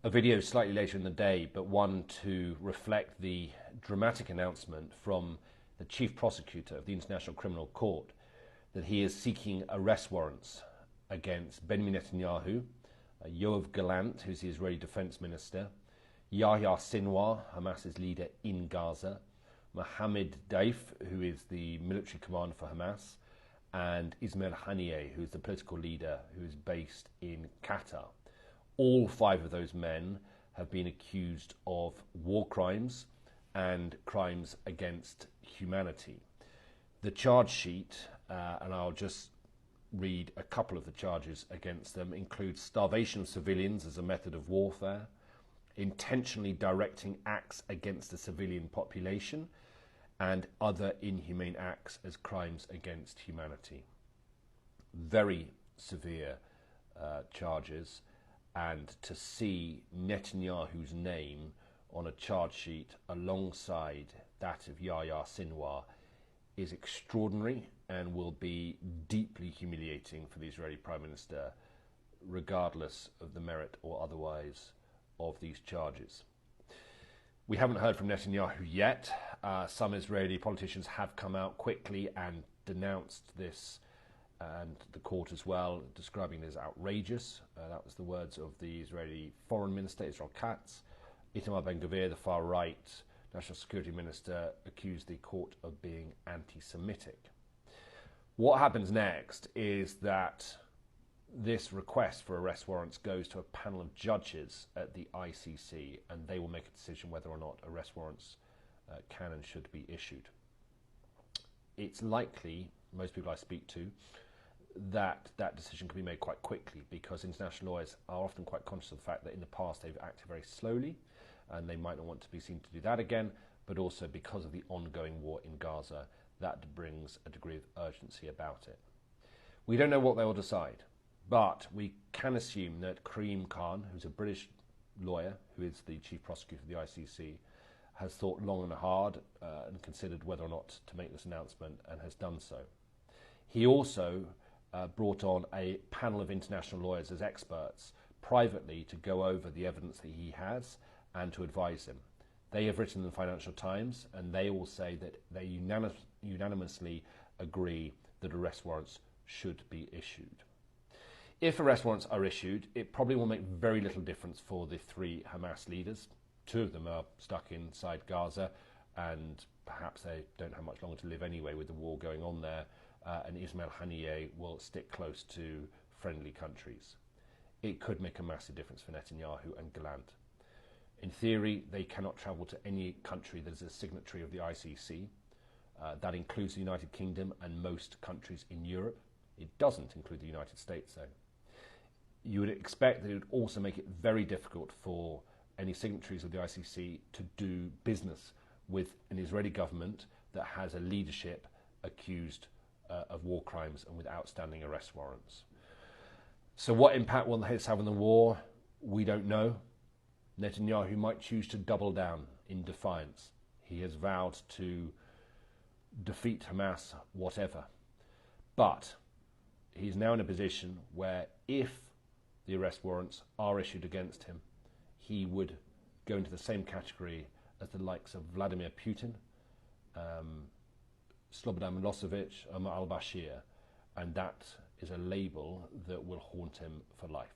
A video slightly later in the day, but one to reflect the dramatic announcement from the chief prosecutor of the International Criminal Court that he is seeking arrest warrants against Benjamin Netanyahu, Yoav Gallant, who's the Israeli defense minister, Yahya Sinwar, Hamas's leader in Gaza, Mohammed Daif, who is the military commander for Hamas, and Ismail Haniyeh, who is the political leader who is based in Qatar. All five of those men have been accused of war crimes and crimes against humanity. The charge sheet, and I'll just read a couple of the charges against them, includes starvation of civilians as a method of warfare, intentionally directing acts against the civilian population, and other inhumane acts as crimes against humanity. Very severe charges, and to see Netanyahu's name on a charge sheet alongside that of Yahya Sinwar is extraordinary and will be deeply humiliating for the Israeli Prime Minister, regardless of the merit or otherwise of these charges. We haven't heard from Netanyahu yet. Some Israeli politicians have come out quickly and denounced this, and the court as well, describing it as outrageous. That was the words of the Israeli Foreign Minister, Israel Katz. Itamar Ben-Gvir, the far-right National Security Minister, accused the court of being anti-Semitic. What happens next is that this request for arrest warrants goes to a panel of judges at the ICC, and they will make a decision whether or not arrest warrants can and should be issued. It's likely, most people I speak to, that that decision can be made quite quickly, because international lawyers are often quite conscious of the fact that in the past they've acted very slowly and they might not want to be seen to do that again, but also because of the ongoing war in Gaza, that brings a degree of urgency about it. We don't know what they will decide, but we can assume that Karim Khan, who's a British lawyer who is the chief prosecutor of the ICC, has thought long and hard and considered whether or not to make this announcement, and has done so. He also brought on a panel of international lawyers as experts privately to go over the evidence that he has and to advise him. They have written in the Financial Times, and they will say that they unanimously agree that arrest warrants should be issued. If arrest warrants are issued, it probably will make very little difference for the three Hamas leaders. Two of them are stuck inside Gaza, and perhaps they don't have much longer to live anyway with the war going on there, and Ismail Haniyeh will stick close to friendly countries. It could make a massive difference for Netanyahu and Gallant. In theory, they cannot travel to any country that is a signatory of the ICC. That includes the United Kingdom and most countries in Europe. It doesn't include the United States, though. You would expect that it would also make it very difficult for any signatories of the ICC to do business with an Israeli government that has a leadership accused of war crimes and with outstanding arrest warrants. So what impact will this have on the war? We don't know. Netanyahu might choose to double down in defiance. He has vowed to defeat Hamas, whatever. But he's now in a position where if the arrest warrants are issued against him, he would go into the same category as the likes of Vladimir Putin, Slobodan Milosevic, Omar al-Bashir, and that is a label that will haunt him for life.